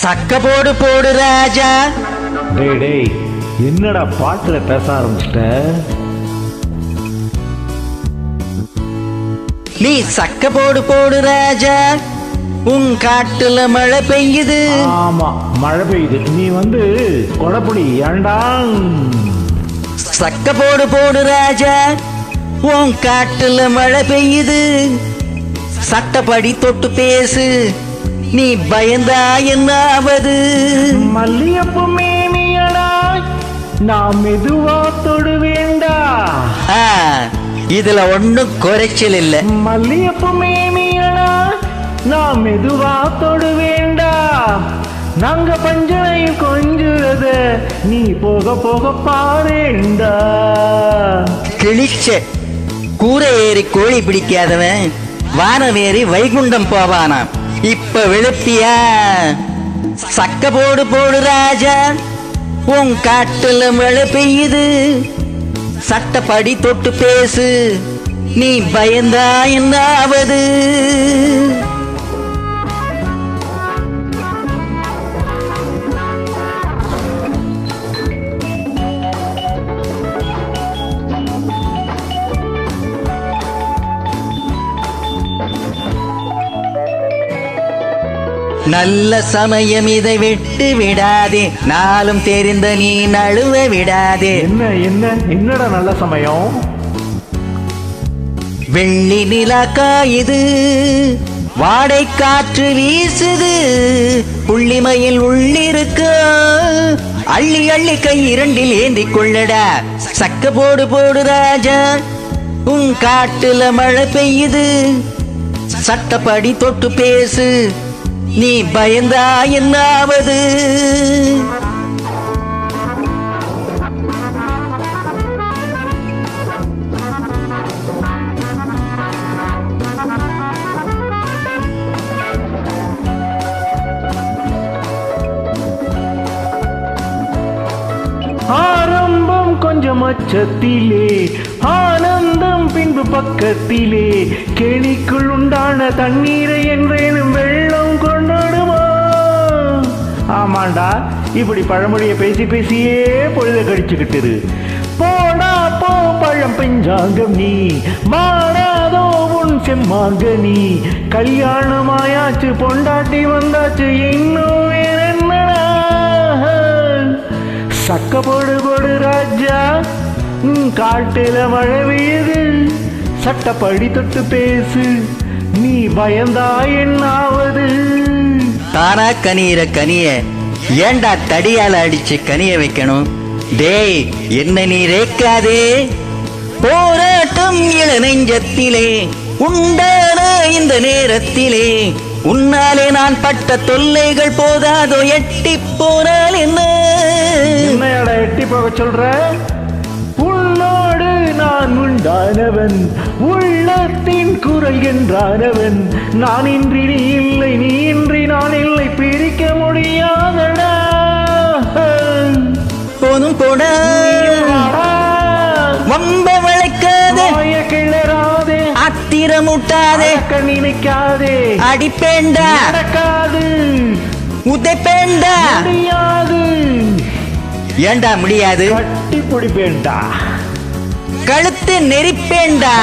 சக்க போடு போடு ராஜா. டேய் டேய், என்னடா பாட்டுல பேச ஆரம்பிச்சிட்ட? நீ சக்க போடு போடு ராஜா, உன் காட்டுல மழை பெய்யுது. ஆமா, மழை பெய்யுது. நீ கொடப்புடி ஏண்டா? சக்க போடு போடு ராஜா, உன் காட்டுல மழை பெய்யுது. சட்டப்படி தொட்டு பேசு, நீ பயந்தா என்னாவது? மல்லியப்பு மேனியடா, நான் மெதுவா தொடு வேண்டா. இதுல ஒண்ணும் குறைச்சல் இல்ல. மல்லியப்பு மேனியடா, நான் மெதுவா தொடு வேண்டா. நாங்க பஞ்சனையும் கொஞ்சுறத நீ போக போக பாருண்டா. கிழிச்ச கூரை ஏறி கோழி பிடிக்காதவன் வானம் ஏறி வைகுண்டம் போவானாம். இப்ப விழுப்பியா? சக்க போடு போடு ராஜா, உன் காட்டுல மழை பெய்யுது. சட்டப்படி தொட்டு பேசு, நீ பயந்தா என்னாவது? நல்ல சமயம் இதை விட்டு விடாதே, நாளும் தெரிந்த நீ நழுவ விடாதே. என்னடா நல்ல சமயம்? வெள்ளி நிலா காயுது, வாடை காற்று வீசுது. புள்ளிமையில் உள்ளிருக்க அள்ளி அள்ளி கை இரண்டில் ஏந்தி கொள்ளடா. சக்க போடு போடு ராஜா, உன் காட்டுல மழை பெய்யுது. சட்டப்படி தொட்டு பேசு, நீ பயந்தா என்னாவது? ஆரம்பம் கொஞ்சம் அச்சத்திலே, ஆனந்தம் பின்பு பக்கத்திலே. கேணிக்குள் உண்டான தண்ணீரை என்றேனும் வெள்ளம் கொண்டாடுமா? ஆமாண்டா, இப்படி பழமொழியை பேசி பேசியே பொழுத கடிச்சுக்கிட்டு. போடா போ பழம் பெஞ்சாங்கம் நீ, மாறாதோ உன் செம்மாங்க நீ. கல்யாணமாயாச்சு, பொண்டாட்டி வந்தாச்சு, இன்னும் வேற என்னடா? சக்க போடு போடு ராஜா, காட்டுல மழை பெய்யுது. சட்டப்படி தொட்டு பேசு, நீ பயந்தா என்னாவது? தானா கனியிற கனிய ஏண்டா தடியால அடிச்சு கனிய வைக்கணும்? டேய், என்ன நீ ரேக்காதே. போராட்டம் இள நெஞ்சத்திலே உண்டான இந்த நேரத்திலே, உன்னாலே நான் பட்ட தொல்லைகள் போதாதோ, எட்டி போனால் என்ன? என்னையாடா எட்டி போக சொல்ற? உன்னோடு நான் உண்டானவன், உள்ளத்தின் குரல் என்றானவன். நான் இன்றி நீ இல்லை, நீ இன்றி நான் இல்லை, பிரிக்க முடியாதடா. போதும் போடா, வம்ப வளைக்காதே, கிளறாதே, அத்திரமுட்டாதே, நினைக்காதே. அடிப்பேண்டா, நடக்காது, உதைப்பேண்டா. முடியாது. ஏண்டா முடியாது? கட்டி பிடிப்பேண்டா, கழுத்து நெரிப்பேண்டா.